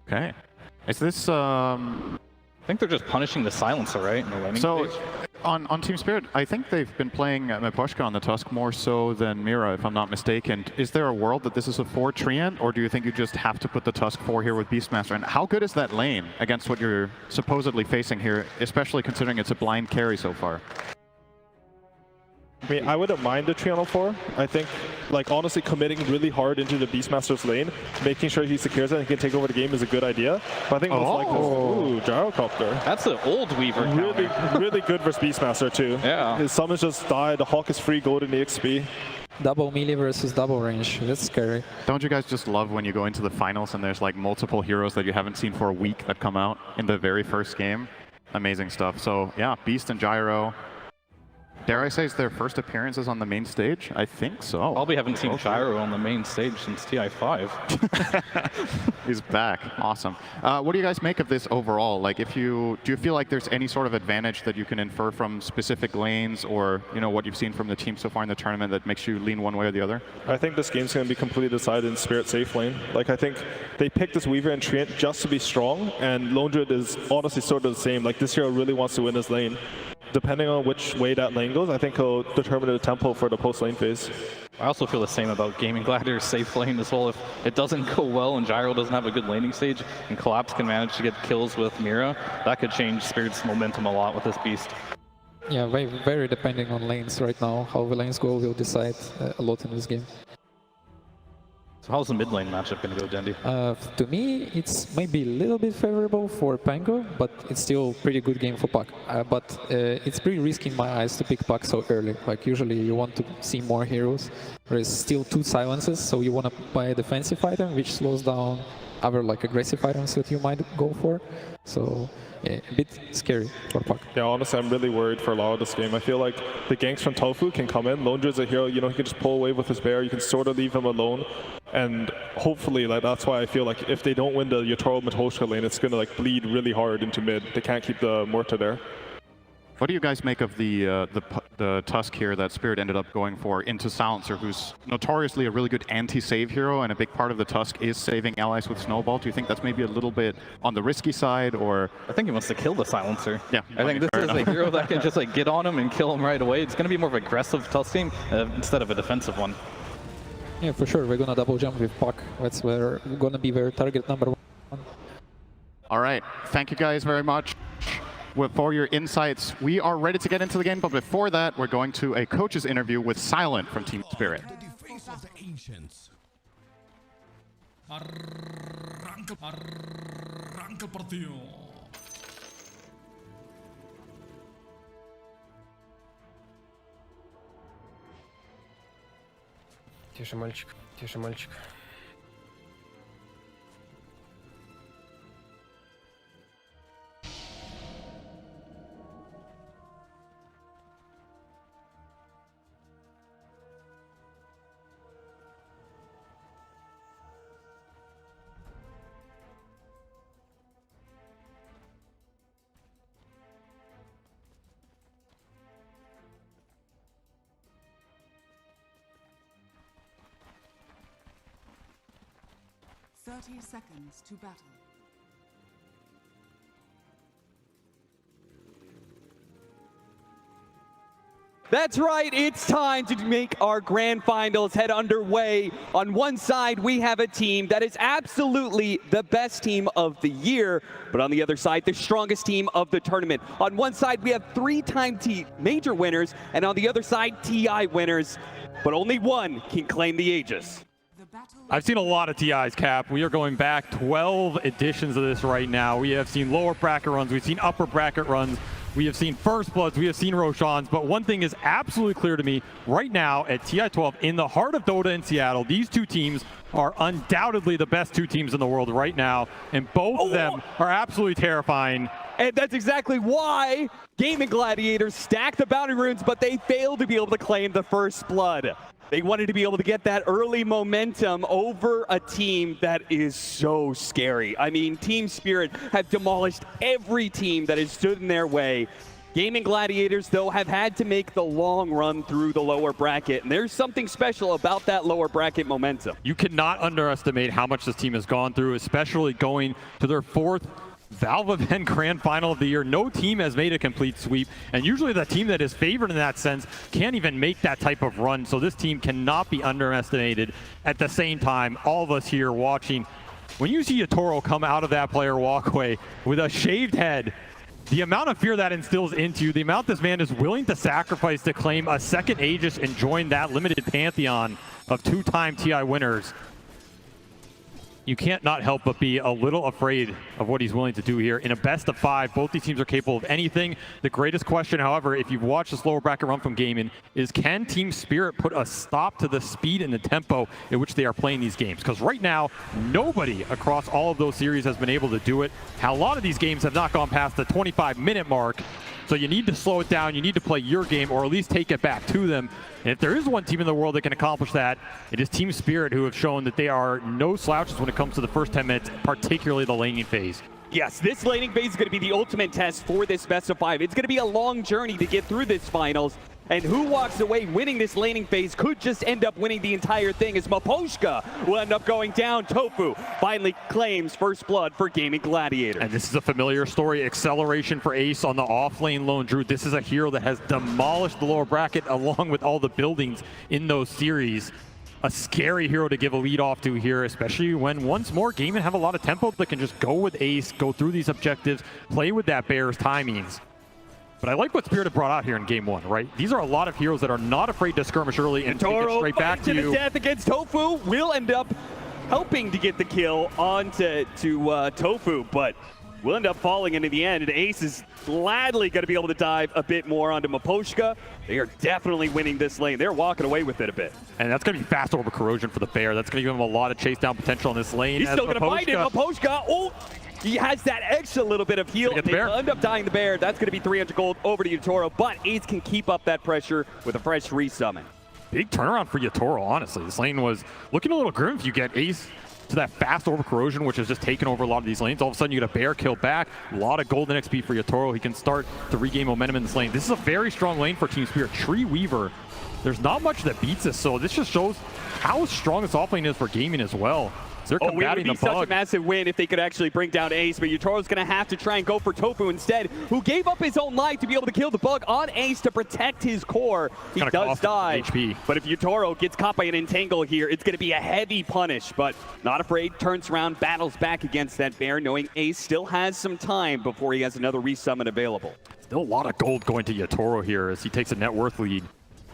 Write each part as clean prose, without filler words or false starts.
Okay. Is this I think they're just punishing the silencer, right? In the laning stage. On Team Spirit, I think they've been playing Miposhka on the Tusk more so than Mira, if I'm not mistaken. Is there a world that this is a 4 Treant, or do you think you just have to put the Tusk 4 here with Beastmaster? And how good is that lane against what you're supposedly facing here, especially considering it's a blind carry so far? I mean, I wouldn't mind the Treant 4. I think, like, honestly, committing really hard into the Beastmaster's lane, making sure he secures it and he can take over the game is a good idea. But I think most likely, ooh, Gyrocopter. That's an old Weaver Really, counter. really good versus Beastmaster, too. Yeah. His summons just died, the Hawk is free, golden EXP. Double melee versus double range. That's scary. Don't you guys just love when you go into the finals and there's like multiple heroes that you haven't seen for a week that come out in the very first game? Amazing stuff. So yeah, Beast and Gyro. Dare I say it's their first appearances on the main stage? I think so. Probably haven't seen Gyro on the main stage since TI5. He's back. Awesome. What do you guys make of this overall? Like, do you feel like there's any sort of advantage that you can infer from specific lanes, or what you've seen from the team so far in the tournament that makes you lean one way or the other? I think this game's going to be completely decided in Spirit safe lane. Like, I think they picked this Weaver and Treant just to be strong, and Lone Druid is honestly sort of the same. Like, this hero really wants to win this lane. Depending on which way that lane goes, I think he'll determine the tempo for the post lane phase. I also feel the same about Gaimin Gladiators safe lane as well. If it doesn't go well and Gyro doesn't have a good laning stage and Collapse can manage to get kills with Mira, that could change Spirit's momentum a lot with this Beast. Yeah, very, very depending on lanes right now. How the lanes go will decide a lot in this game. So how's the mid lane matchup going to go, Dendi? To me, it's maybe a little bit favorable for Pango, but it's still a pretty good game for Puck. But it's pretty risky in my eyes to pick Puck so early. Like, usually you want to see more heroes. There's still 2 silences, so you want to buy a defensive item, which slows down other like aggressive items that you might go for. So yeah, a bit scary for Puck. Yeah, honestly, I'm really worried for Larl this game. I feel like the ganks from tOfu can come in. Lone Druid's a hero, he can just pull away with his bear. You can sort of leave him alone. And hopefully, like, that's why I feel like if they don't win the Yatoro Miposhka lane, it's going to like bleed really hard into mid. They can't keep the Morta there. What do you guys make of the Tusk here that Spirit ended up going for into Silencer, who's notoriously a really good anti-save hero, and a big part of the Tusk is saving allies with Snowball? Do you think that's maybe a little bit on the risky side, or? I think he wants to kill the Silencer. Yeah, I think this is a hero that can just like get on him and kill him right away. It's going to be more of an aggressive Tusk team instead of a defensive one. Yeah, for sure. We're going to double jump with Puck. That's where we're going to be their target number 1. All right. Thank you guys very much for your insights. We are ready to get into the game, but before that, we're going to a coach's interview with Silent from Team Spirit. Тише, мальчик, тише, мальчик. Thirty seconds to battle. That's right, it's time to make our grand finals head underway. On one side, we have a team that is absolutely the best team of the year, but on the other side, the strongest team of the tournament. On one side, we have 3-time major winners, and on the other side, TI winners, but only one can claim the Aegis. I've seen a lot of TIs, Cap. We are going back 12 editions of this right now. We have seen lower bracket runs, we've seen upper bracket runs, we have seen First Bloods, we have seen Roshans, but one thing is absolutely clear to me right now at TI12, in the heart of Dota in Seattle, these two teams are undoubtedly the best 2 teams in the world right now, and both of them are absolutely terrifying. And that's exactly why Gaimin Gladiators stacked the bounty runes, but they failed to be able to claim the first blood. They wanted to be able to get that early momentum over a team that is so scary. I mean, Team Spirit have demolished every team that has stood in their way. Gaimin Gladiators, though, have had to make the long run through the lower bracket, and there's something special about that lower bracket momentum. You cannot underestimate how much this team has gone through, especially going to their 4th Valve event grand final of the year. No team has made a complete sweep, and usually the team that is favored in that sense can't even make that type of run, so this team cannot be underestimated. At the same time, all of us here watching, when you see Yatoro come out of that player walkway with a shaved head, the amount of fear that instills into you, the amount this man is willing to sacrifice to claim a second Aegis and join that limited pantheon of 2-time TI winners, you can't not help but be a little afraid of what he's willing to do here. In a best of 5, both these teams are capable of anything. The greatest question, however, if you've watched this lower bracket run from Gaimin, is can Team Spirit put a stop to the speed and the tempo in which they are playing these games? Because right now, nobody across all of those series has been able to do it. A lot of these games have not gone past the 25-minute mark. So you need to slow it down, you need to play your game, or at least take it back to them. And if there is one team in the world that can accomplish that, it is Team Spirit, who have shown that they are no slouches when it comes to the first 10 minutes, particularly the laning phase. Yes, this laning phase is going to be the ultimate test for this best of 5. It's going to be a long journey to get through this finals. And who walks away winning this laning phase could just end up winning the entire thing, as Miposhka will end up going down. tOfu finally claims first blood for Gaimin Gladiators. And this is a familiar story. Acceleration for Ace on the off-lane lone Drew. This is a hero that has demolished the lower bracket along with all the buildings in those series. A scary hero to give a lead off to here, especially when once more Gaimin have a lot of tempo that can just go with Ace, go through these objectives, play with that Bear's timings. But I like what Spirit have brought out here in Game 1, right? These are a lot of heroes that are not afraid to skirmish early and take it straight back to you. The death against tOfu will end up helping to get the kill onto tOfu, but will end up falling into the end. And Ace is gladly going to be able to dive a bit more onto Miposhka. They are definitely winning this lane. They're walking away with it a bit. And that's going to be fast over corrosion for the Bear. That's going to give him a lot of chase down potential in this lane. He's still going to find it. Miposhka, oh! He has that extra little bit of heal. They will end up dying the Bear. That's going to be 300 gold over to Yatoro, but Ace can keep up that pressure with a fresh resummon. Big turnaround for Yatoro, honestly. This lane was looking a little grim if you get Ace to that fast over corrosion, which has just taken over a lot of these lanes. All of a sudden, you get a Bear kill back. A lot of golden XP for Yatoro. He can start to regain momentum in this lane. This is a very strong lane for Team Spirit. Tree Weaver. There's not much that beats this, so this just shows how strong this offlane is for Gaimin as well. They're combating the bug. Such a massive win if they could actually bring down Ace, but Yatoro's going to have to try and go for tOfu instead, who gave up his own life to be able to kill the bug on Ace to protect his core. He does die, but if Yatoro gets caught by an entangle here, it's going to be a heavy punish, but not afraid, turns around, battles back against that Bear, knowing Ace still has some time before he has another resummon available. Still a lot of gold going to Yatoro here as he takes a net worth lead.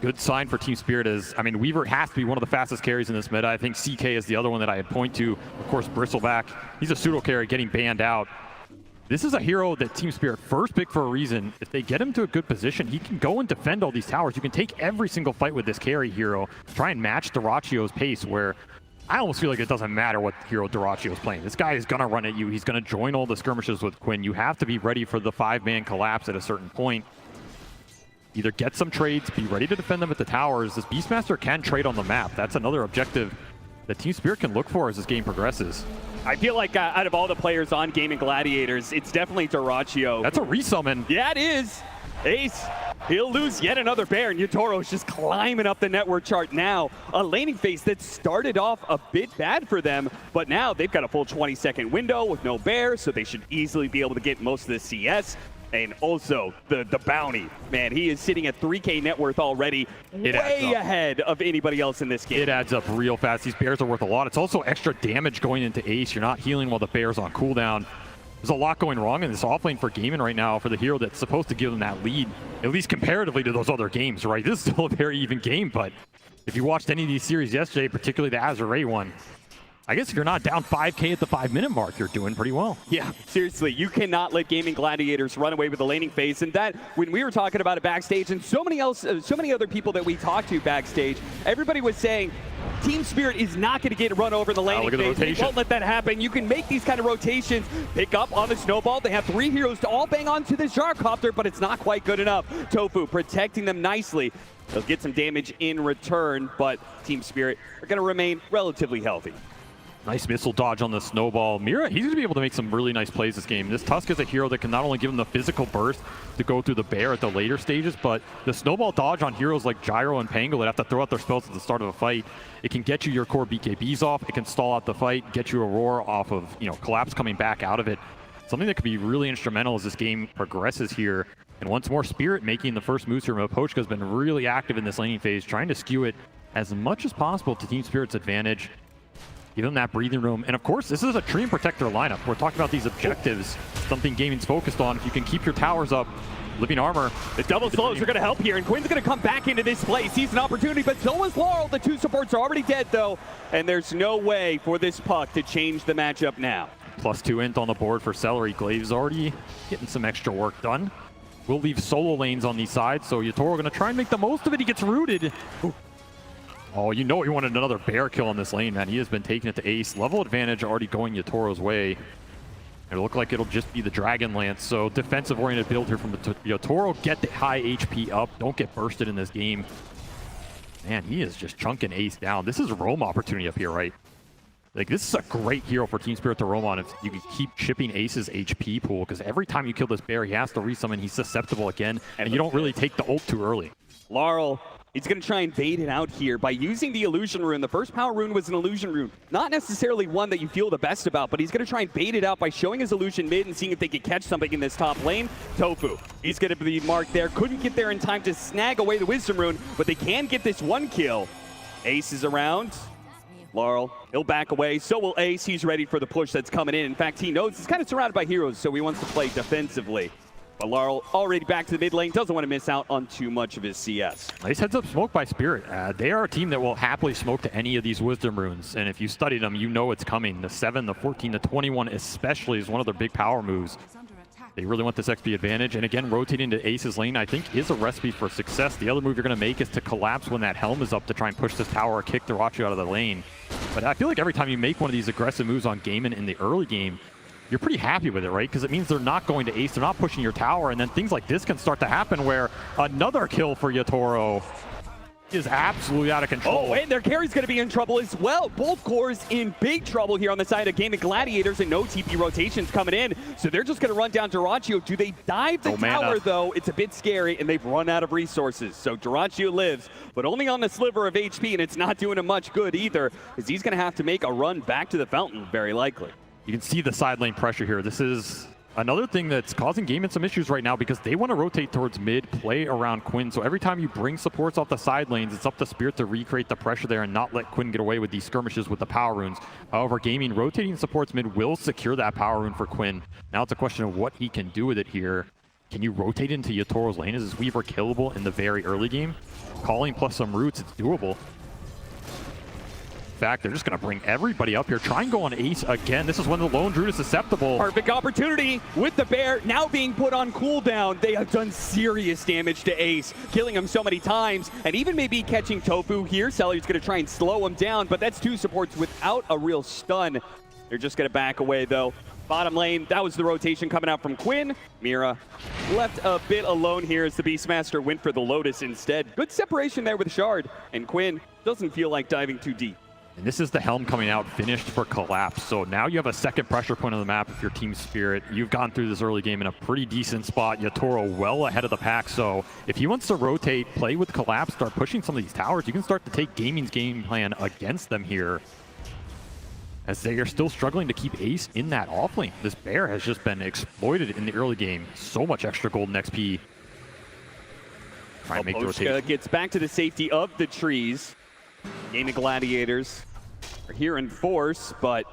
Good sign for Team Spirit is, I mean, Weaver has to be one of the fastest carries in this meta. I think CK is the other one that I had point to. Of course, Bristleback, he's a pseudo carry getting banned out. This is a hero that Team Spirit first picked for a reason. If they get him to a good position, he can go and defend all these towers. You can take every single fight with this carry hero, try and match dyrachyo's pace, where I almost feel like it doesn't matter what hero dyrachyo is playing. This guy is going to run at you. He's going to join all the skirmishes with Quinn. You have to be ready for the 5-man collapse at a certain point. Either get some trades, be ready to defend them at the towers. This Beastmaster can trade on the map. That's another objective that Team Spirit can look for as this game progresses. I feel like out of all the players on Gaimin Gladiators, it's definitely dyrachyo. That's a resummon. Yeah, it is. Ace, he'll lose yet another Bear, and Yatoro's just climbing up the network chart now. A laning phase that started off a bit bad for them, but now they've got a full 20-second window with no Bear, so they should easily be able to get most of the CS. And also the bounty. Man, he is sitting at 3K net worth already, way ahead of anybody else in this game. It adds up real fast. These Bears are worth a lot. It's also extra damage going into Ace. You're not healing while the Bear's on cooldown. There's a lot going wrong in this offlane for Gaimin right now for the hero that's supposed to give them that lead, at least comparatively to those other games, right? This is still a very even game, but if you watched any of these series yesterday, particularly the Azure one, I guess if you're not down 5K at the 5-minute mark, you're doing pretty well. Yeah, seriously, you cannot let Gaimin Gladiators run away with the laning phase. And that, when we were talking about it backstage, and so many other people that we talked to backstage, everybody was saying, Team Spirit is not going to get run over in the laning phase. They won't let that happen. You can make these kind of rotations, pick up on the snowball. They have 3 heroes to all bang onto this gyrocopter, but it's not quite good enough. tOfu protecting them nicely. They'll get some damage in return, but Team Spirit are going to remain relatively healthy. Nice missile dodge on the snowball. Mira, he's going to be able to make some really nice plays this game. This Tusk is a hero that can not only give him the physical burst to go through the bear at the later stages, but the snowball dodge on heroes like Gyro and Pango that have to throw out their spells at the start of a fight. It can get you your core BKBs off. It can stall out the fight, get you a roar off of, Collapse coming back out of it. Something that could be really instrumental as this game progresses here. And once more, Spirit making the first moves here. Miposhka has been really active in this laning phase, trying to skew it as much as possible to Team Spirit's advantage. Give them that breathing room. And of course, this is a Treant Protector lineup. We're talking about these objectives, something Gaming's focused on. If you can keep your towers up, living armor. The double slows are going to help here, and Quinn's going to come back into this play. Sees an opportunity, but so is Larl. The two supports are already dead, though, and there's no way for this puck to change the matchup now. +2 int on the board for Seleri. Glaive's already getting some extra work done. We'll leave solo lanes on these sides, so Yatoro going to try and make the most of it. He gets rooted. Ooh. Oh, you know he wanted another bear kill on this lane, man. He has been taking it to ace. Level advantage already going Yatoro's way. It'll look like it'll just be the Dragon Lance. So defensive-oriented build here from Yatoro. Get the high HP up. Don't get bursted in this game. Man, he is just chunking ace down. This is a roam opportunity up here, right? Like, this is a great hero for Team Spirit to roam on if you can keep chipping Ace's HP pool, because every time you kill this bear, he has to resummon. He's susceptible again, and you don't really take the ult too early. Larl, he's going to try and bait it out here by using the illusion rune. The first power rune was an illusion rune. Not necessarily one that you feel the best about, but he's going to try and bait it out by showing his illusion mid and seeing if they can catch something in this top lane. tOfu, he's going to be marked there. Couldn't get there in time to snag away the wisdom rune, but they can get this one kill. Ace is around. Larl, he'll back away. So will Ace. He's ready for the push that's coming in. In fact, he knows he's kind of surrounded by heroes, so he wants to play defensively. But Larl already back to the mid lane, doesn't want to miss out on too much of his CS. Nice heads up smoke by Spirit. They are a team that will happily smoke to any of these wisdom runes. And if you study them, you know it's coming. The 7, the 14, the 21 especially is one of their big power moves. They really want this XP advantage. And again, rotating to Ace's lane, I think, is a recipe for success. The other move you're going to make is to collapse when that helm is up to try and push this tower or kick dyrachyo out of the lane. But I feel like every time you make one of these aggressive moves on Gaimin in the early game, you're pretty happy with it, right? Because it means they're not going to ace, they're not pushing your tower, and then things like this can start to happen where another kill for Yatoro is absolutely out of control. Oh, and their carry's going to be in trouble as well. Both cores in big trouble here on the side of Gaimin Gladiators, and no TP rotations coming in, so they're just going to run down dyrachyo. Do they dive the tower, though? It's a bit scary, and they've run out of resources. So dyrachyo lives, but only on the sliver of HP, and it's not doing him much good either, because he's going to have to make a run back to the fountain, very likely. You can see the side lane pressure here. This is another thing that's causing Gaimin some issues right now because they want to rotate towards mid, play around Quinn. So every time you bring supports off the side lanes, it's up to Spirit to recreate the pressure there and not let Quinn get away with these skirmishes with the power runes. However, Gaimin rotating supports mid will secure that power rune for Quinn. Now it's a question of what he can do with it here. Can you rotate into Yatoro's lane? Is this Weaver killable in the very early game? Calling plus some roots, it's doable. They're just going to bring everybody up here. Try and go on ace again. This is when the lone druid is susceptible. Perfect opportunity with the bear now being put on cooldown. They have done serious damage to Ace, killing him so many times, and even maybe catching tOfu here. Seleri's going to try and slow him down, but that's two supports without a real stun. They're just going to back away, though. Bottom lane, that was the rotation coming out from Quinn. Mira left a bit alone here as the Beastmaster went for the Lotus instead. Good separation there with Shard, and Quinn doesn't feel like diving too deep. And this is the helm coming out, finished for collapse. So now you have a second pressure point on the map if you're Team Spirit. You've gone through this early game in a pretty decent spot. Yatoro well ahead of the pack. So if he wants to rotate, play with collapse, start pushing some of these towers, you can start to take Gaming's game plan against them here, as they are still struggling to keep Ace in that offlane. This bear has just been exploited in the early game. So much extra golden XP. Try and make the rotation. Gets back to the safety of the trees. Gaimin Gladiators are here in force, but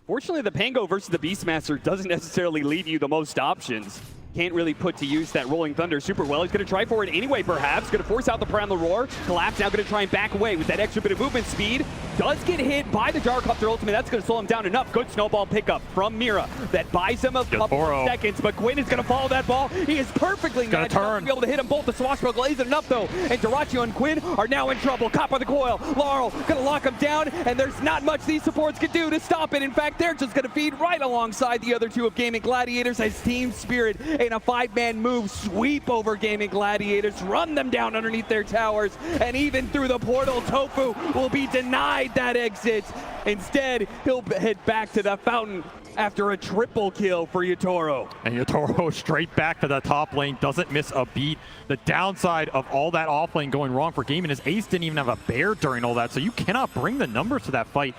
fortunately the Pango versus the Beastmaster doesn't necessarily leave you the most options. Can't really put to use that Rolling Thunder super well. He's going to try for it anyway, perhaps. Going to force out the Primal Roar. Collapse now going to try and back away with that extra bit of movement speed. Does get hit by the Gyrocopter ultimate. That's going to slow him down enough. Good snowball pickup from Mira. That buys him a couple of seconds, but Quinn is going to follow that ball. He is perfectly matched up to be able to hit him both. The swashbuckle isn't enough, though. And dyrachyo and Quinn are now in trouble. Caught by the coil. Larl going to lock him down, and there's not much these supports can do to stop it. In fact, they're just going to feed right alongside the other two of Gaimin Gladiators as Team Spirit in a 5-man move sweep over Gaimin Gladiators, run them down underneath their towers, and even through the portal, tOfu will be denied avoid that exit. Instead, he'll head back to the fountain after a triple kill for Yatoro. And Yatoro straight back to the top lane, doesn't miss a beat. The downside of all that off lane going wrong for Gaimin is Ace didn't even have a bear during all that, so you cannot bring the numbers to that fight.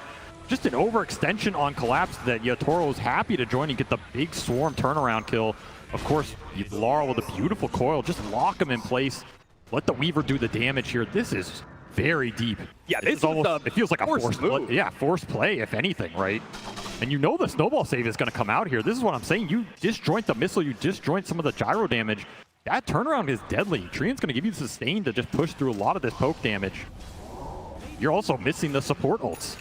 Just an overextension on Collapse that Yatoro is happy to join and get the big swarm turnaround kill. Of course, Larl with a beautiful coil, just lock him in place. Let the Weaver do the damage here. This is very deep. Yeah, this is almost, it feels like a forced move. play. Yeah, forced play, if anything, right? And you know the snowball save is going to come out here. This is what I'm saying. You disjoint the missile, you disjoint some of the gyro damage. That turnaround is deadly. Treant's going to give you the sustain to just push through a lot of this poke damage. You're also missing the support ults.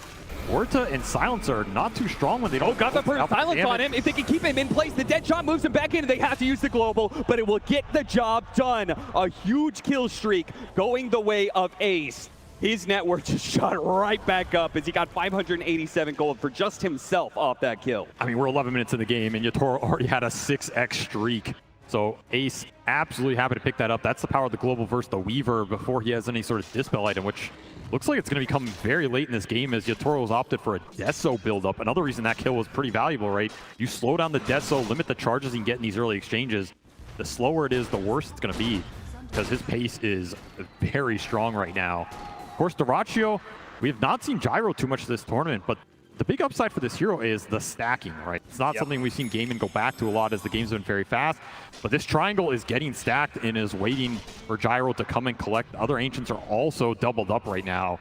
Orta and Silencer are not too strong when they don't. Got the first silence on him. If they can keep him in place, the dead shot moves him back in, and they have to use the global, but it will get the job done. A huge kill streak going the way of Ace. His net worth just shot right back up as he got 587 gold for just himself off that kill. I mean, we're 11 minutes in the game, and Yatoro already had a 6x streak. So Ace absolutely happy to pick that up. That's the power of the global versus the Weaver before he has any sort of dispel item, which looks like it's going to become very late in this game as Yatoro has opted for a Deso buildup. Another reason that kill was pretty valuable, right? You slow down the Deso, limit the charges you can get in these early exchanges. The slower it is, the worse it's going to be because his pace is very strong right now. Of course, dyrachyo, we have not seen gyro too much this tournament, but the big upside for this hero is the stacking, right? It's not something we've seen Gaimin go back to a lot as the game's been very fast, but this triangle is getting stacked and is waiting for gyro to come and collect. Other Ancients are also doubled up right now.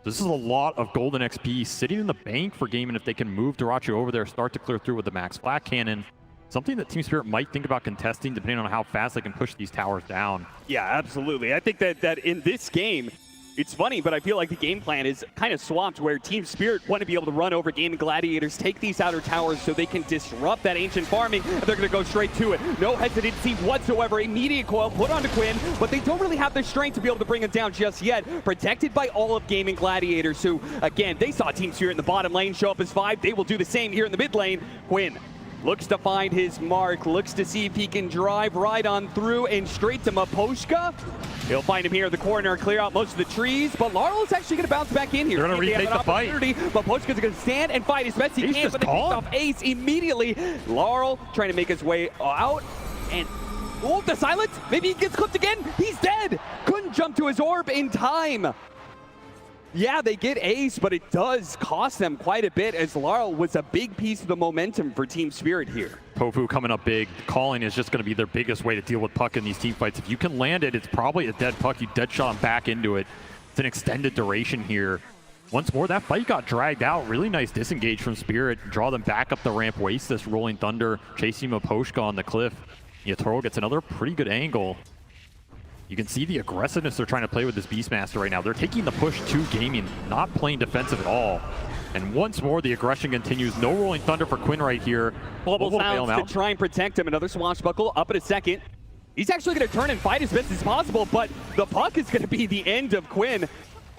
This is a lot of golden XP sitting in the bank for Gaimin if they can move dyrachyo over there, start to clear through with the max flat cannon. Something that Team Spirit might think about contesting depending on how fast they can push these towers down. Yeah, absolutely. I think that in this game, it's funny, but I feel like the game plan is kind of swamped where Team Spirit want to be able to run over Gaimin Gladiators, take these outer towers so they can disrupt that ancient farming, and they're going to go straight to it. No hesitancy whatsoever. Immediate coil put onto Quinn, but they don't really have the strength to be able to bring him down just yet. Protected by all of Gaimin Gladiators, who, again, they saw Team Spirit in the bottom lane show up as 5. They will do the same here in the mid lane. Quinn looks to find his mark, looks to see if he can drive right on through and straight to Miposhka. He'll find him here in the corner, clear out most of the trees, but Larl is actually going to bounce back in here. They're going to retake the fight. Miposhka's going to stand and fight as best he can, but they picked off Ace immediately. Larl trying to make his way out, and oh, the silence. Maybe he gets clipped again. He's dead. Couldn't jump to his orb in time. Yeah, they get Ace, but it does cost them quite a bit as Larl was a big piece of the momentum for Team Spirit here. tOfu coming up big. Calling is just going to be their biggest way to deal with puck in these team fights. If you can land it, it's probably a dead puck. You dead shot him back into it. It's an extended duration here. Once more, that fight got dragged out. Really nice disengage from Spirit. Draw them back up the ramp. Waste this Rolling Thunder. Chasing Miposhka on the cliff. Yatoro gets another pretty good angle. You can see the aggressiveness they're trying to play with this Beastmaster right now. They're taking the push to Gaimin, not playing defensive at all. And once more, the aggression continues. No Rolling Thunder for Quinn right here. Bubble sounds to try and protect him. Another swashbuckle up in a second. He's actually going to turn and fight as best as possible, but the puck is going to be the end of Quinn.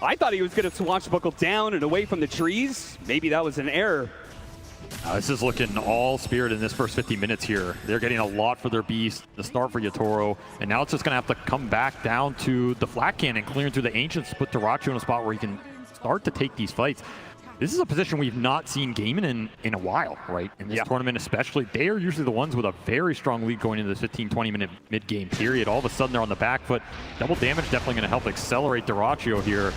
I thought he was going to swashbuckle down and away from the trees. Maybe that was an error. This is looking all Spirit in this first 50 minutes here. They're getting a lot for their Beast, the start for Yatoro, and now it's just going to have to come back down to the flat cannon, clearing through the Ancients to put dyrachyo in a spot where he can start to take these fights. This is a position we've not seen Gaimin in a while, right? In this tournament especially. They are usually the ones with a very strong lead going into this 15-20 minute mid-game period. All of a sudden they're on the back foot. Double damage definitely going to help accelerate dyrachyo here.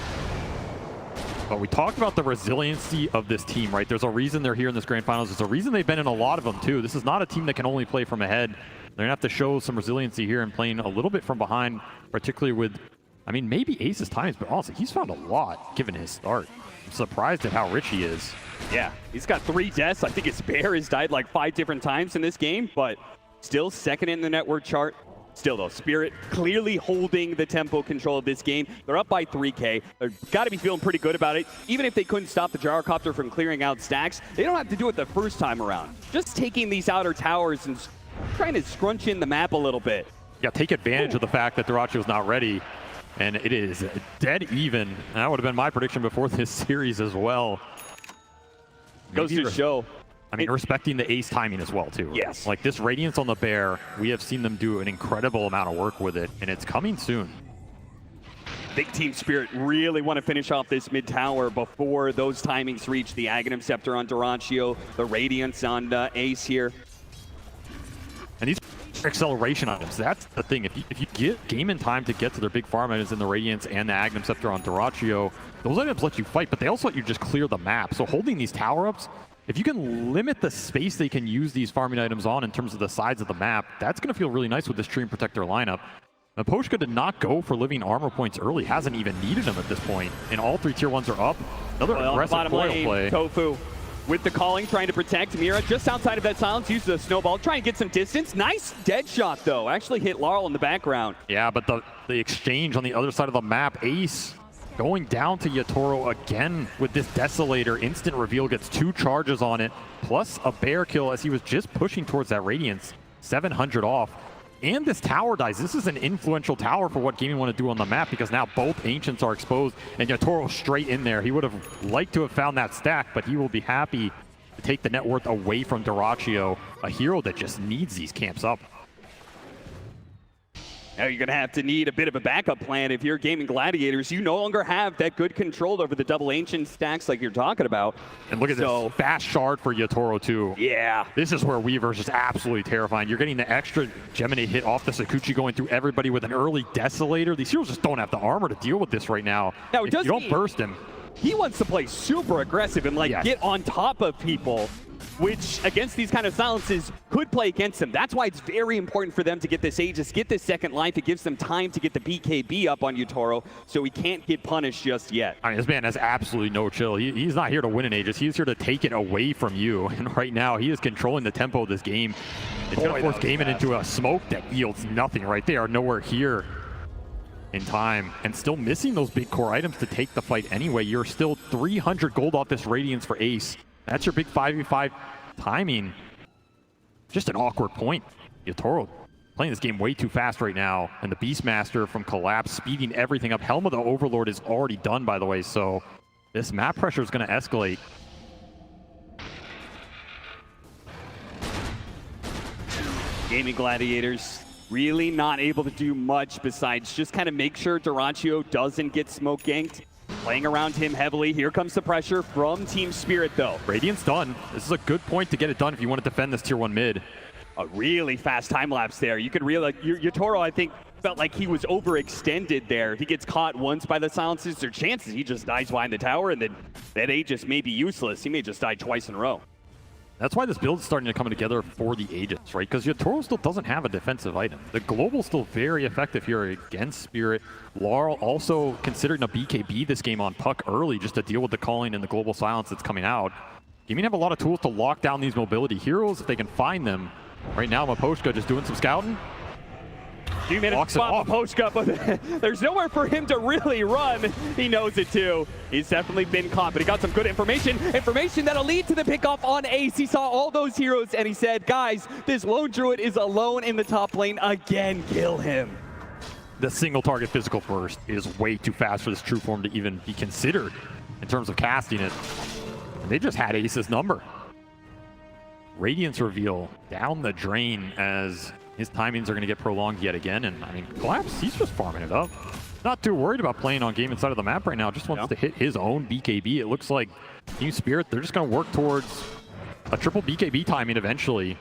But we talked about the resiliency of this team, right? There's a reason they're here in this Grand Finals. There's a reason they've been in a lot of them, too. This is not a team that can only play from ahead. They're going to have to show some resiliency here and playing a little bit from behind, particularly with, I mean, maybe Ace's times, but honestly, he's found a lot given his start. I'm surprised at how rich he is. Yeah, he's got 3 deaths. I think his bear has died like 5 different times in this game, but still second in the network chart. Still, though, Spirit clearly holding the tempo control of this game. They're up by 3K. They've got to be feeling pretty good about it. Even if they couldn't stop the gyrocopter from clearing out stacks, they don't have to do it the first time around. Just taking these outer towers and trying to scrunch in the map a little bit. Yeah, take advantage of the fact that dyrachyo's not ready. And it is dead even. And that would have been my prediction before this series as well. Goes to show. I mean, respecting the Ace timing as well, too. Right? Yes. Like this Radiance on the Bear, we have seen them do an incredible amount of work with it, and it's coming soon. I think Team Spirit really want to finish off this mid tower before those timings reach the Aghanim Scepter on dyrachyo, the Radiance on Ace here. And these acceleration items, that's the thing. If you get Gaimin time to get to their big farm items in the Radiance and the Aghanim Scepter on dyrachyo, those items let you fight, but they also let you just clear the map. So holding these tower ups, if you can limit the space they can use these farming items on in terms of the sides of the map, that's going to feel really nice with this Treant Protector lineup. Miposhka did not go for living armor points early, hasn't even needed them at this point, and all 3 tier 1s are up. Another aggressive foil play. tOfu with the calling, trying to protect Mira just outside of that silence, uses a snowball, trying to get some distance. Nice dead shot though, actually hit Larl in the background. Yeah, but the exchange on the other side of the map, Ace going down to Yatoro again with this Desolator. Instant reveal, gets 2 charges on it, plus a bear kill as he was just pushing towards that Radiance. 700 off. And this tower dies. This is an influential tower for what Gaimin want to do on the map, because now both Ancients are exposed and Yatoro straight in there. He would have liked to have found that stack, but he will be happy to take the net worth away from dyrachyo, a hero that just needs these camps up. Now you're going to have to need a bit of a backup plan if you're Gaimin Gladiators. You no longer have that good control over the double Ancient stacks like you're talking about. And look at this fast shard for Yatoro too. Yeah. This is where Weaver's just absolutely terrifying. You're getting the extra Geminate hit off the Sakuchi, going through everybody with an early Desolator. These heroes just don't have the armor to deal with this right now. Now if you don't burst him. He wants to play super aggressive and get on top of people, which against these kind of silences could play against them. That's why it's very important for them to get this Aegis, get this second life. It gives them time to get the BKB up on Yatoro, so he can't get punished just yet. I mean, this man has absolutely no chill. He's not here to win an Aegis. He's here to take it away from you. And right now, he is controlling the tempo of this game. It's going to force Gaimin into a smoke that yields nothing, right? They are nowhere here in time, and still missing those big core items to take the fight anyway. You're still 300 gold off this Radiance for Ace. That's your big 5v5 timing. Just an awkward point. Yatoro playing this game way too fast right now, and the Beastmaster from Collapse speeding everything up. Helm of the Overlord is already done, by the way, so this map pressure is going to escalate. Gaimin Gladiators really not able to do much besides just kind of make sure dyrachyo doesn't get smoke ganked. Playing around him heavily. Here comes the pressure from Team Spirit, though. Radiant's done. This is a good point to get it done if you want to defend this tier 1 mid. A really fast time lapse there. You could realize Yatoro, I think, felt like he was overextended there. If he gets caught once by the silences, there are chances he just dies behind the tower, and then that Aegis may be useless. He may just die twice in a row. That's why this build is starting to come together for the Aegis, right? Because Yatoro still doesn't have a defensive item. The Global's still very effective here against Spirit. Larl also considering a BKB this game on Puck early just to deal with the calling and the global silence that's coming out. Gaimin have a lot of tools to lock down these mobility heroes if they can find them. Right now, Miposhka just doing some scouting. Few minutes spot Miposhka, but there's nowhere for him to really run. He knows it too. He's definitely been caught, but he got some good information that'll lead to the pickoff on Ace. He saw all those heroes and he said, guys, this lone druid is alone in the top lane again. Kill him. The single target physical burst is way too fast for this true form to even be considered in terms of casting it. And they just had Ace's number. Radiance reveal down the drain as his timings are going to get prolonged yet again. And I mean, Collapse, he's just farming it up. Not too worried about playing on game inside of the map right now. Just wants to hit his own BKB. It looks like Team Spirit, they're just going to work towards a triple BKB timing eventually.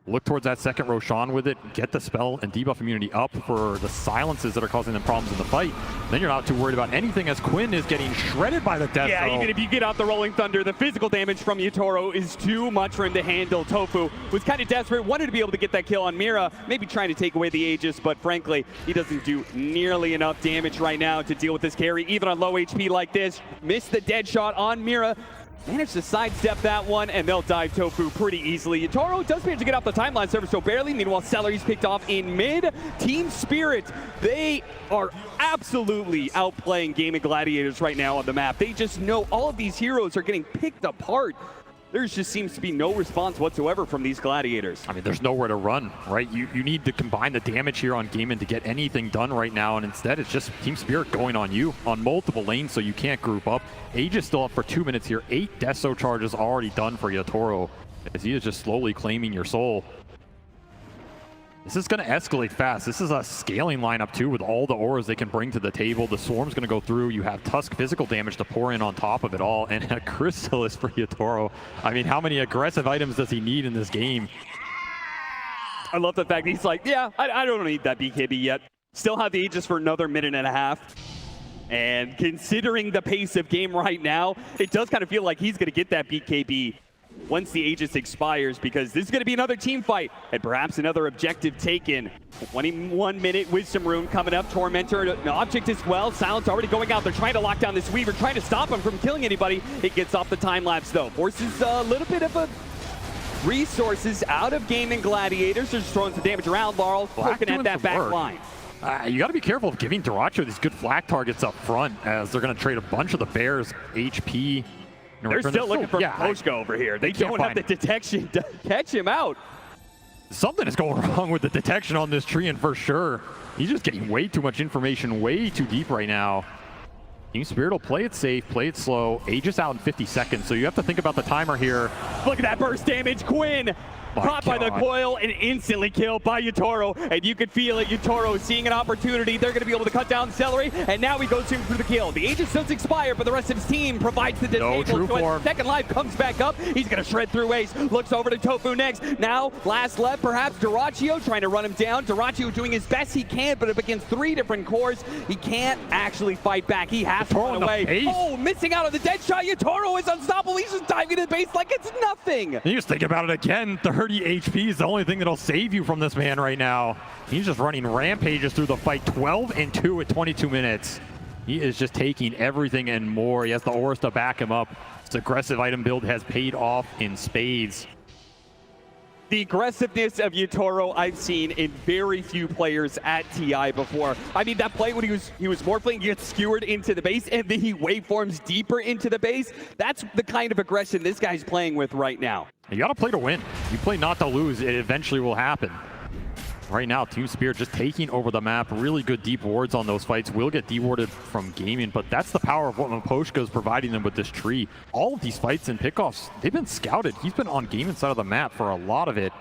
Look towards that second Roshan with it, get the spell and debuff immunity up for the silences that are causing them problems in the fight. Then you're not too worried about anything as Quinn is getting shredded by the death. Yeah, even if you get out the Rolling Thunder, the physical damage from Yatoro is too much for him to handle. tOfu was kind of desperate, wanted to be able to get that kill on Mira, maybe trying to take away the Aegis, but frankly, he doesn't do nearly enough damage right now to deal with this carry, even on low HP like this. Missed the dead shot on Mira. Managed to sidestep that one, and they'll dive tOfu pretty easily. Yatoro does manage to get off the timeline server so barely. Meanwhile, Seleri's picked off in mid. Team Spirit, they are absolutely outplaying Gaimin Gladiators right now on the map. They just know all of these heroes are getting picked apart. There just seems to be no response whatsoever from these Gladiators. I mean, there's nowhere to run, right? You need to combine the damage here on Gaimin to get anything done right now, and instead it's just Team Spirit going on you on multiple lanes so you can't group up. Aegis still up for 2 minutes here. 8 Deso charges already done for Yatoro as he is just slowly claiming your soul. This is going to escalate fast. This is a scaling lineup too with all the auras they can bring to the table. The Swarm's going to go through. You have Tusk physical damage to pour in on top of it all, and a Chrysalis for Yatoro. I mean, how many aggressive items does he need in this game? I love the fact that he's like, yeah, I don't need that BKB yet. Still have the Aegis for another minute and a half. And considering the pace of game right now, it does kind of feel like he's going to get that BKB once the Aegis expires, because this is going to be another team fight and perhaps another objective taken. 21-minute Wisdom Rune coming up. Tormentor, an object as well. Silence already going out. They're trying to lock down this Weaver, trying to stop him from killing anybody. It gets off the time lapse though. Forces a little bit of a resources out of Gaimin Gladiators. They're just throwing some damage around. Larl poking at that back line. You got to be careful of giving dyrachyo these good flak targets up front, as they're going to trade a bunch of the Bears' HP. They're still looking for Miposhka over here. They don't have the detection to catch him out. Something is going wrong with the detection on this tree, and for sure, he's just getting way too much information, way too deep right now. Team Spirit will play it safe, play it slow. Aegis out in 50 seconds, so you have to think about the timer here. Look at that burst damage. Quinn caught by the coil and instantly killed by Yatoro, and you could feel it. Yatoro seeing an opportunity. They're going to be able to cut down Seleri, and now he goes in for the kill. The Aegis does expire, but the rest of his team provides the disable. So as second life comes back up, he's going to shred through Ace. Looks over to tOfu next. Now, last left, perhaps dyrachyo trying to run him down. Dyrachyo doing his best he can, but up against 3 different cores, he can't actually fight back. He has to run away. Oh, missing out on the dead shot. Yatoro is unstoppable. He's just diving to the base like it's nothing. You just think about it again. 30 HP is the only thing that'll save you from this man right now. He's just running rampages through the fight. 12-2 at 22 minutes. He is just taking everything and more. He has the auras to back him up. This aggressive item build has paid off in spades. The aggressiveness of Yatoro I've seen in very few players at TI before. I mean, that play when he was morphling, he gets skewered into the base, and then he waveforms deeper into the base. That's the kind of aggression this guy's playing with right now. You gotta play to win. You play not to lose, it eventually will happen. Right now, Team Spirit just taking over the map. Really good deep wards on those fights. Will get dewarded from Gaimin, but that's the power of what Miposhka is providing them with this tree. All of these fights and pickoffs, they've been scouted. He's been on Gaimin's side of the map for a lot of it.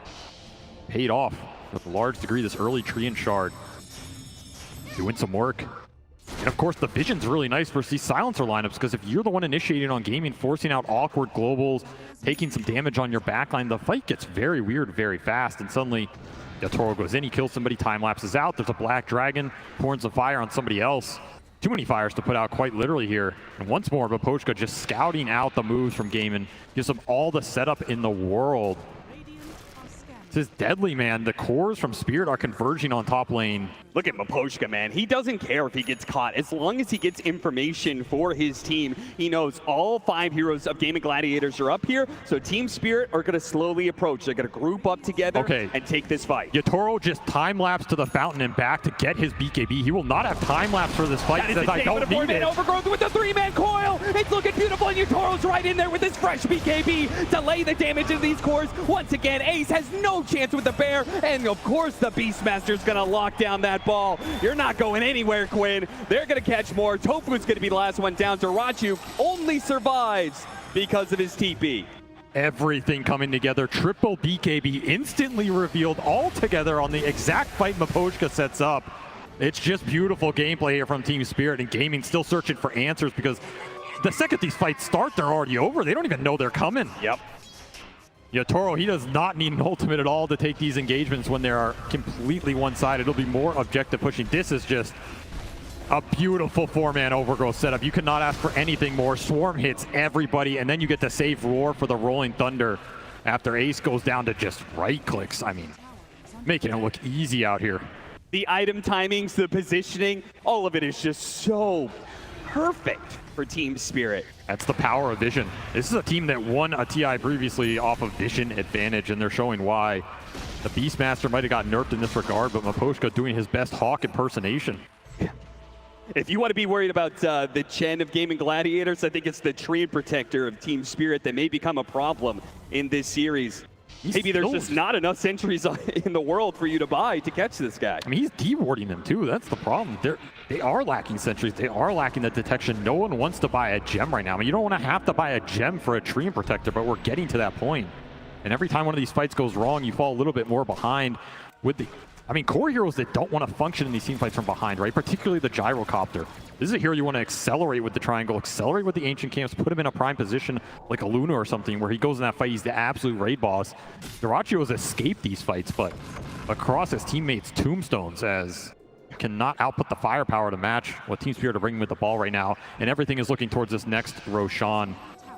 Paid off with a large degree, this early tree and shard. Doing some work. And of course, the vision's really nice versus these silencer lineups, because if you're the one initiating on Gaimin, forcing out awkward globals, taking some damage on your backline, the fight gets very weird very fast, and suddenly Yatoro goes in, he kills somebody, time lapses out, there's a black dragon, pouring some fire on somebody else. Too many fires to put out quite literally here. And once more, Miposhka just scouting out the moves from Gaimin, gives them all the setup in the world. This is deadly, man. The cores from Spirit are converging on top lane. Look at Miposhka, man. He doesn't care if he gets caught. As long as he gets information for his team, he knows all 5 heroes of Gaimin Gladiators are up here, so Team Spirit are going to slowly approach. They're going to group up together and take this fight. Yatoro just time-lapse to the fountain and back to get his BKB. He will not have time-lapse for this fight. That is I don't need it. Overgrowth with the 3-man coil. It's looking beautiful, and Yatoro's right in there with his fresh BKB to lay the damage into these cores. Once again, Ace has no chance with the bear, and of course the Beastmaster's going to lock down that ball. You're not going anywhere, Quinn. They're going to catch more. tOfu's going to be the last one down. dyrachyo only survives because of his TP. Everything coming together. Triple BKB instantly revealed all together on the exact fight Miposhka sets up. It's just beautiful gameplay here from Team Spirit, and Gaimin still searching for answers, because the second these fights start, they're already over. They don't even know they're coming. Yep. Yatoro, he does not need an ultimate at all to take these engagements when they are completely one-sided. It'll be more objective pushing. This is just a beautiful 4-man overgrowth setup. You cannot ask for anything more. Swarm hits everybody, and then you get to save Roar for the Rolling Thunder after Ace goes down to just right-clicks. I mean, making it look easy out here. The item timings, the positioning, all of it is just so perfect for Team Spirit. That's the power of vision. This is a team that won a TI previously off of vision advantage, and they're showing why. The Beastmaster might have got nerfed in this regard, but Miposhka doing his best Hawk impersonation. If you want to be worried about the Chen of Gaimin Gladiators, I think it's the Tree Protector of Team Spirit that may become a problem in this series. Maybe there's just not enough sentries in the world for you to buy to catch this guy. I mean, he's dewarding them too. That's the problem. They are lacking sentries. They are lacking the detection. No one wants to buy a gem right now. I mean, you don't want to have to buy a gem for a Tree Protector, but we're getting to that point. And every time one of these fights goes wrong, you fall a little bit more behind with the I mean, core heroes that don't want to function in these team fights from behind, right? Particularly the gyrocopter. This is a hero you want to accelerate with the triangle, accelerate with the ancient camps, put him in a prime position like a Luna or something where he goes in that fight, he's the absolute raid boss. Dyrachyo has escaped these fights, but across his teammates' tombstones as cannot output the firepower to match what Team Spirit are bringing with the ball right now. And everything is looking towards this next Roshan,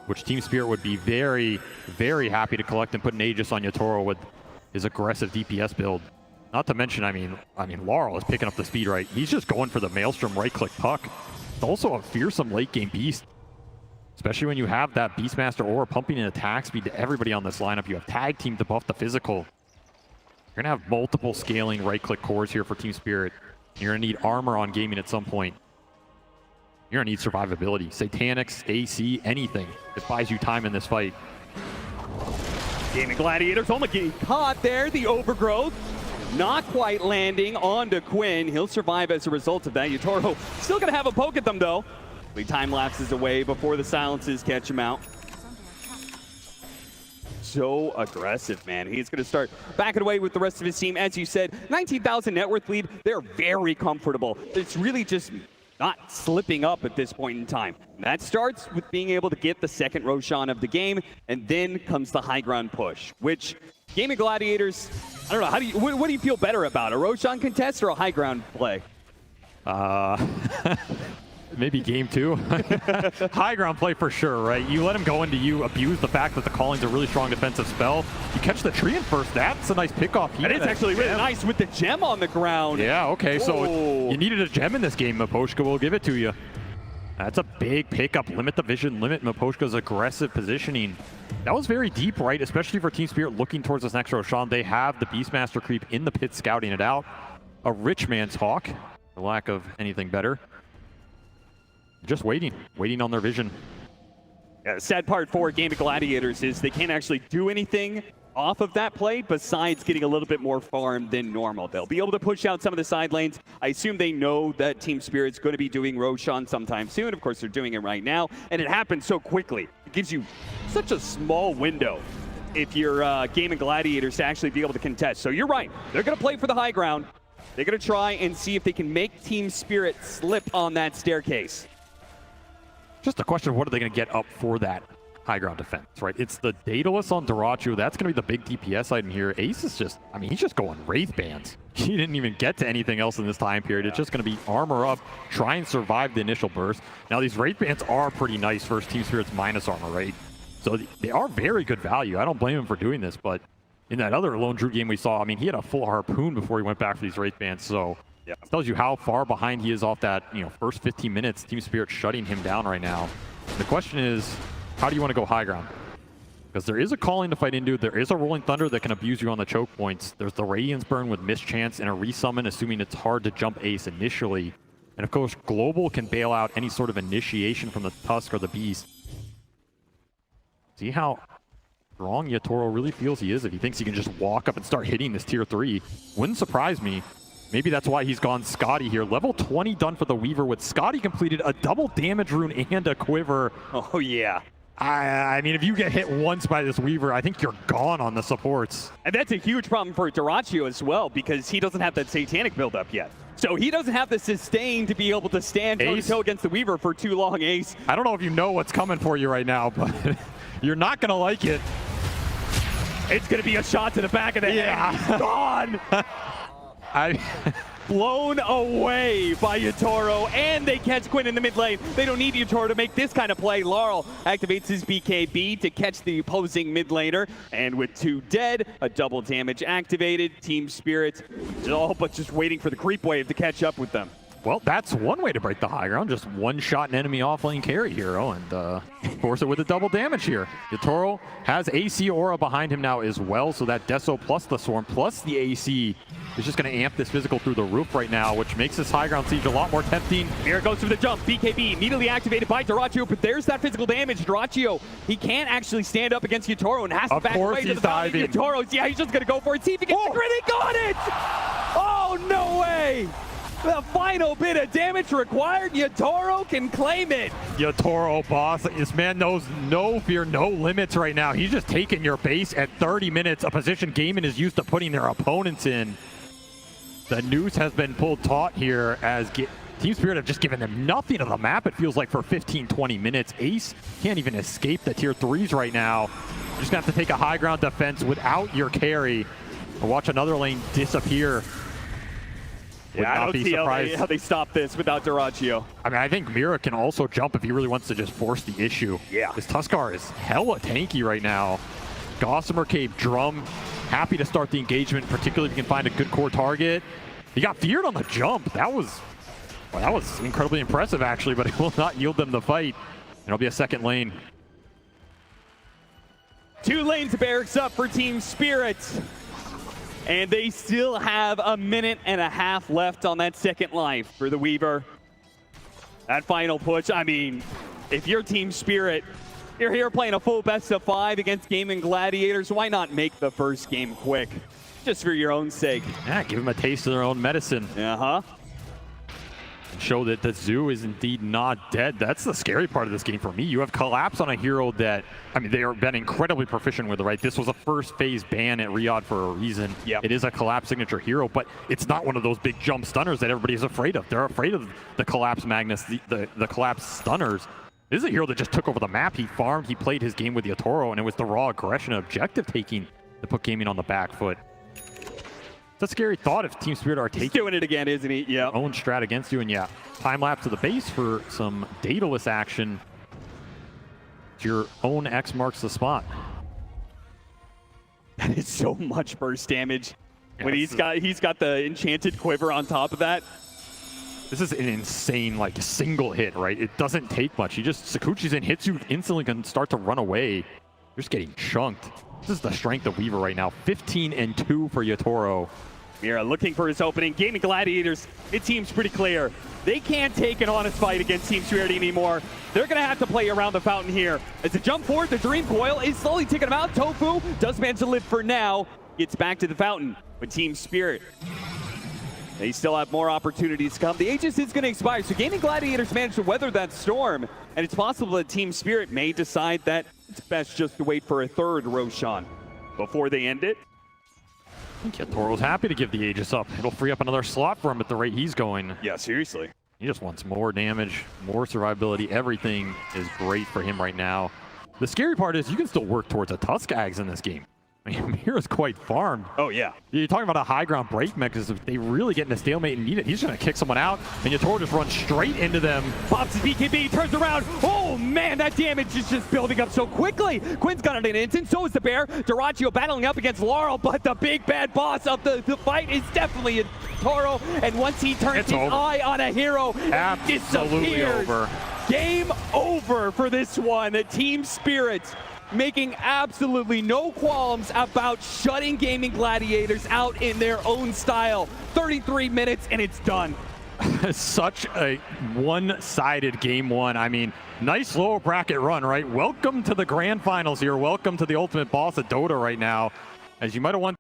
which Team Spirit would be very, very happy to collect and put an Aegis on Yatoro with his aggressive DPS build. Not to mention, I mean, Larl is picking up the speed, right? He's just going for the Maelstrom right-click puck. It's also a fearsome late-game beast, especially when you have that Beastmaster aura pumping in attack speed to everybody on this lineup. You have tag team to buff the physical. You're going to have multiple scaling right-click cores here for Team Spirit. You're going to need armor on Gaimin at some point. You're going to need survivability. Satanics, AC, anything that buys you time in this fight. Gaimin Gladiators almost getting caught there. The overgrowth not quite landing onto Quinn. He'll survive as a result of that. Yatoro still going to have a poke at them, though. The time lapses away before the silences catch him out. So aggressive, man. He's going to start backing away with the rest of his team. As you said, 19,000 net worth lead. They're very comfortable. It's really just not slipping up at this point in time. That starts with being able to get the second Roshan of the game, and then comes the high ground push, which Gaimin Gladiators, I don't know, what do you feel better about, a Roshan contest or a high ground play? Maybe game 2. High ground play for sure, right? You let him go into you, abuse the fact that the calling's a really strong defensive spell. You catch the tree in first, that's a nice pickoff. That is actually really nice with the gem on the ground. Yeah, okay, so you needed a gem in this game, Miposhka will give it to you. That's a big pickup, limit the vision, limit Miposhka's aggressive positioning. That was very deep, right? Especially for Team Spirit looking towards this next Roshan. They have the Beastmaster creep in the pit scouting it out. A rich man's Hawk, for lack of anything better. Just waiting on their vision. Yeah, the sad part for Gaimin Gladiators is they can't actually do anything off of that play besides getting a little bit more farm than normal. They'll be able to push out some of the side lanes. I assume they know that Team Spirit's going to be doing Roshan sometime soon. Of course, they're doing it right now, and it happens so quickly. It gives you such a small window if you're Gaimin Gladiators to actually be able to contest. So you're right. They're going to play for the high ground. They're going to try and see if they can make Team Spirit slip on that staircase. Just a question of what are they going to get up for that high ground defense, right? It's the Daedalus on Dyrachyo. That's going to be the big DPS item here. Ace is just, I mean, he's just going Wraith Bands. He didn't even get to anything else in this time period. It's just going to be armor up, try and survive the initial burst. Now, these Wraith Bands are pretty nice versus Team Spirit's minus armor, right? So they are very good value. I don't blame him for doing this, but in that other Lone Drew game we saw, I mean, he had a full harpoon before he went back for these Wraith Bands, so yeah, it tells you how far behind he is off that, first 15 minutes. Team Spirit shutting him down right now. The question is, how do you want to go high ground? Because there is a calling to fight into. There is a Rolling Thunder that can abuse you on the choke points. There's the Radiance Burn with Mischance and a resummon, assuming it's hard to jump Ace initially. And of course, Global can bail out any sort of initiation from the Tusk or the Beast. See how strong Yatoro really feels he is if he thinks he can just walk up and start hitting this tier 3. Wouldn't surprise me. Maybe that's why he's gone Scotty here. Level 20 done for the Weaver with Scotty completed a double damage rune and a quiver. Oh, yeah. I mean, if you get hit once by this Weaver, I think you're gone on the supports. And that's a huge problem for Dyrachyo as well, because he doesn't have that Satanic build-up yet. So he doesn't have the sustain to be able to stand toe-to-toe against the Weaver for too long, Ace. I don't know if you know what's coming for you right now, but you're not going to like it. It's going to be a shot to the back of the head. He's gone! Blown away by Yatoro, and they catch Quinn in the mid lane. They don't need Yatoro to make this kind of play. Larl activates his BKB to catch the opposing mid laner, and with 2 dead, a double damage activated. Team Spirit all but just waiting for the creep wave to catch up with them. Well, that's one way to break the high ground. Just one-shot an enemy off-lane carry hero and force it with a double damage here. Yatoro has AC aura behind him now as well, so that Deso plus the Swarm plus the AC is just going to amp this physical through the roof right now, which makes this high ground siege a lot more tempting. Mira goes for the jump. BKB immediately activated by Dyrachyo, but there's that physical damage. Dyrachyo, he can't actually stand up against Yatoro and has to back away to the diving. Yatoro, yeah, he's just going to go for it. See if he gets the crit. He got it! Oh, no way! The final bit of damage required. Yatoro can claim it. Yatoro, boss. This man knows no fear, no limits right now. He's just taking your base at 30 minutes, a position Gaimin is used to putting their opponents in. The noose has been pulled taut here as Team Spirit have just given them nothing of the map, it feels like, for 15-20 minutes. Ace can't even escape the tier 3s right now. You're just going to have to take a high ground defense without your carry. Or watch another lane disappear. Yeah, I don't see how they stop this without dyrachyo. I mean, I think Mira can also jump if he really wants to just force the issue. Yeah. This Tuskar is hella tanky right now. Gossamer Cave Drum, happy to start the engagement, particularly if you can find a good core target. He got feared on the jump. That was incredibly impressive, actually, but it will not yield them the fight. It'll be a second lane. 2 lanes of barracks up for Team Spirit. And they still have a minute and a half left on that second life for the Weaver. That final push, I mean, if you're Team Spirit, you're here playing a full best of 5 against Gaimin Gladiators, why not make the first game quick? Just for your own sake. Yeah, give them a taste of their own medicine. Uh-huh. Show that the zoo is indeed not dead. That's the scary part of this game for me. You have Collapse on a hero that, I mean, they have been incredibly proficient with it, right? This was a first phase ban at Riyadh for a reason. Yep. It is a Collapse signature hero, but it's not one of those big jump stunners that everybody is afraid of. They're afraid of the Collapse Magnus, the Collapse stunners. This is a hero that just took over the map. He farmed, he played his game with Yatoro, and it was the raw aggression and objective taking that put Gaimin on the back foot. It's a scary thought if Team Spirit are taking doing it again, isn't he? Yeah. Own strat against you, and yeah, time lapse to the base for some Daedalus action. Your own X marks the spot. That is so much burst damage. Yeah, when he's got the enchanted quiver on top of that. This is an insane, like, single hit, right? It doesn't take much. Sakuchi's in, hits you instantly, can start to run away. You're just getting chunked. This is the strength of Weaver right now. 15-2 for Yatoro. Mira looking for his opening. Gaimin Gladiators, it seems pretty clear. They can't take an honest fight against Team Spirit anymore. They're going to have to play around the fountain here. As they jump forward, the Dream Coil is slowly taking them out. tOfu does manage to live for now. Gets back to the fountain with Team Spirit. They still have more opportunities to come. The Aegis is going to expire, so Gaimin Gladiators managed to weather that storm. And it's possible that Team Spirit may decide that it's best just to wait for a third Roshan before they end it. I think Yatoro's happy to give the Aegis up. It'll free up another slot for him at the rate he's going. Yeah, seriously. He just wants more damage, more survivability. Everything is great for him right now. The scary part is you can still work towards a Tusk Ags in this game. I mean, Mira's quite farmed. Oh, yeah. You're talking about a high ground break mechanism. If they really get in a stalemate and need it, he's going to kick someone out, and Yatoro just runs straight into them. Pops his BKB, turns around. Oh, man, that damage is just building up so quickly. Quinn's got it in an instant, so is the Bear. dyrachyo battling up against Larl, but the big bad boss of the fight is definitely Yatoro, and once he turns his eye on a hero, it disappears. Over. Game over for this one. The Team Spirit making absolutely no qualms about shutting Gaimin Gladiators out in their own style. 33 minutes and it's done. Such a one-sided game one. I mean, nice lower bracket run, right? Welcome to the grand finals here. Welcome to the ultimate boss of Dota right now. As you might have